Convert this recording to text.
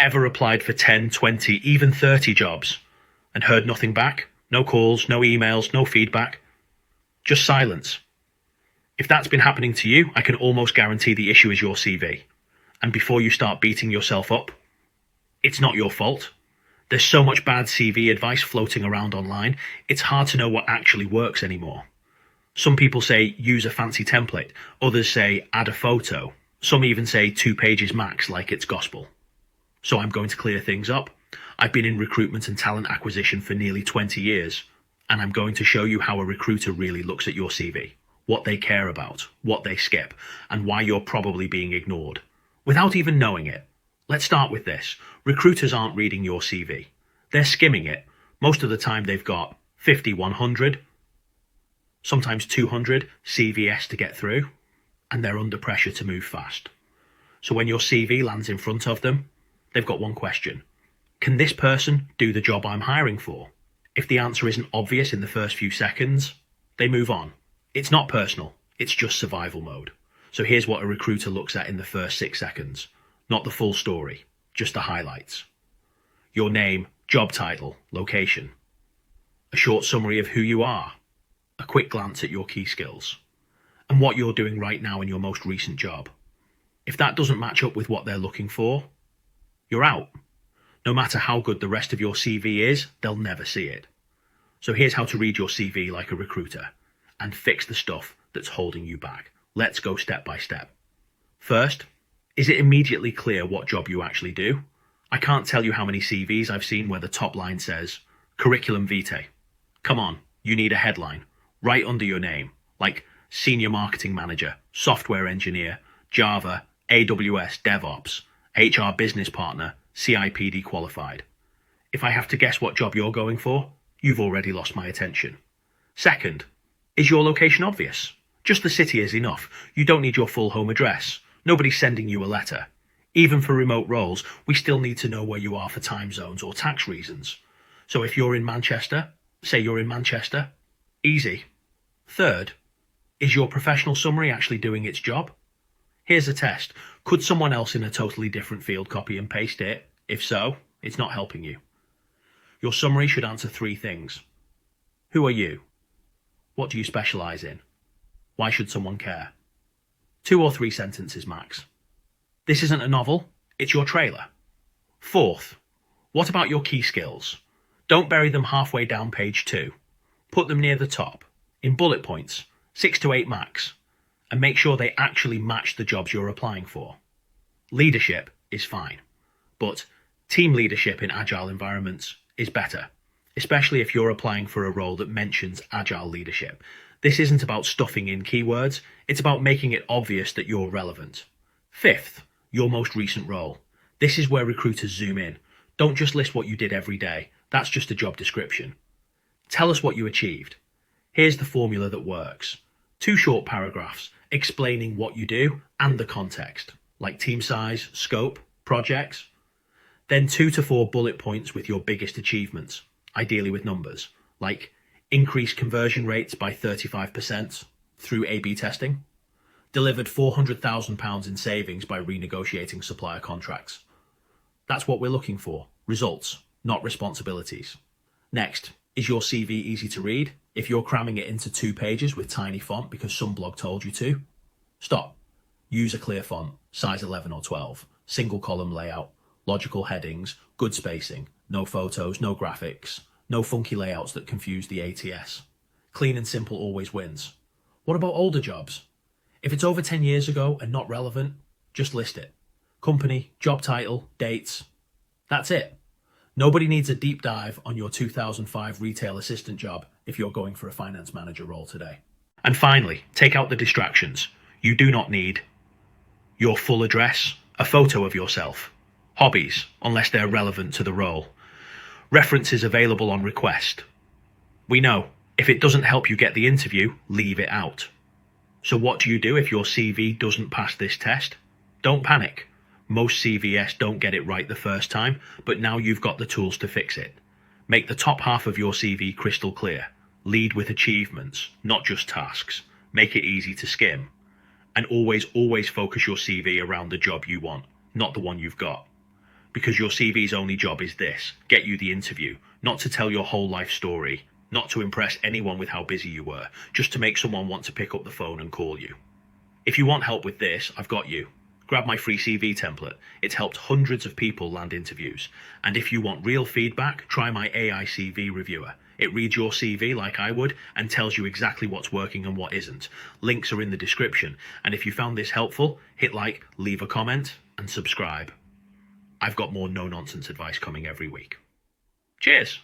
Ever applied for 10, 20, even 30 jobs and heard nothing back? No calls, no emails, no feedback, just silence. If that's been happening to you, I can almost guarantee the issue is your CV. And before you start beating yourself up, it's not your fault. There's so much bad CV advice floating around online, it's hard to know what actually works anymore. Some people say use a fancy template, others say add a photo, some even say 2 pages max like it's gospel. So I'm going to clear things up. I've been in recruitment and talent acquisition for nearly 20 years, and I'm going to show you how a recruiter really looks at your CV, what they care about, what they skip, and why you're probably being ignored, without even knowing it. Let's start with this. Recruiters aren't reading your CV. They're skimming it. Most of the time they've got 50, 100, sometimes 200 CVs to get through, and they're under pressure to move fast. So when your CV lands in front of them, they've got one question. Can this person do the job I'm hiring for? If the answer isn't obvious in the first few seconds, they move on. It's not personal, it's just survival mode. So here's what a recruiter looks at in the first 6 seconds. Not the full story, just the highlights. Your name, job title, location. A short summary of who you are. A quick glance at your key skills. And what you're doing right now in your most recent job. If that doesn't match up with what they're looking for, you're out. No matter how good the rest of your CV is, they'll never see it. So here's how to read your CV like a recruiter and fix the stuff that's holding you back. Let's go step by step. First, is it immediately clear what job you actually do? I can't tell you how many CVs I've seen where the top line says, curriculum vitae. Come on, you need a headline, right under your name, like senior marketing manager, software engineer, Java, AWS DevOps, HR business partner, CIPD qualified. If I have to guess what job you're going for, you've already lost my attention. Second, is your location obvious? Just the city is enough. You don't need your full home address. Nobody's sending you a letter. Even for remote roles, we still need to know where you are for time zones or tax reasons. So if you're in Manchester, say you're in Manchester, easy. Third, is your professional summary actually doing its job? Here's a test. Could someone else in a totally different field copy and paste it? If so, it's not helping you. Your summary should answer 3 things. Who are you? What do you specialize in? Why should someone care? 2 or 3 sentences max. This isn't a novel, it's your trailer. Fourth, what about your key skills? Don't bury them halfway down page 2. Put them near the top, in bullet points, 6 to 8 max, and make sure they actually match the jobs you're applying for. Leadership is fine, but team leadership in agile environments is better, especially if you're applying for a role that mentions agile leadership. This isn't about stuffing in keywords, it's about making it obvious that you're relevant. Fifth, your most recent role. This is where recruiters zoom in. Don't just list what you did every day, that's just a job description. Tell us what you achieved. Here's the formula that works. 2 short paragraphs explaining what you do and the context, like team size, scope, projects. Then 2 to 4 bullet points with your biggest achievements, ideally with numbers, like increased conversion rates by 35% through A/B testing, delivered £400,000 in savings by renegotiating supplier contracts. That's what we're looking for, results, not responsibilities. Next, is your CV easy to read? If you're cramming it into 2 pages with tiny font because some blog told you to, stop. Use a clear font, size 11 or 12, single column layout, logical headings, good spacing, no photos, no graphics, no funky layouts that confuse the ATS. Clean and simple always wins. What about older jobs? If it's over 10 years ago and not relevant, just list it. Company, job title, dates. That's it. Nobody needs a deep dive on your 2005 retail assistant job if you're going for a finance manager role today. And finally, take out the distractions. You do not need your full address, a photo of yourself, hobbies, unless they're relevant to the role, references available on request. We know, if it doesn't help you get the interview, leave it out. So what do you do if your CV doesn't pass this test? Don't panic. Most CVS don't get it right the first time, but now you've got the tools to fix it. Make the top half of your CV crystal clear. Lead with achievements, not just tasks. Make it easy to skim. And always focus your CV around the job you want, not the one you've got. Because your CV's only job is this: get you the interview, not to tell your whole life story, not to impress anyone with how busy you were, just to make someone want to pick up the phone and call you. If you want help with this, I've got you. Grab my free CV template. It's helped hundreds of people land interviews. And if you want real feedback, try my AI CV reviewer. It reads your CV like I would and tells you exactly what's working and what isn't. Links are in the description. And if you found this helpful, hit like, leave a comment, and subscribe. I've got more no-nonsense advice coming every week. Cheers!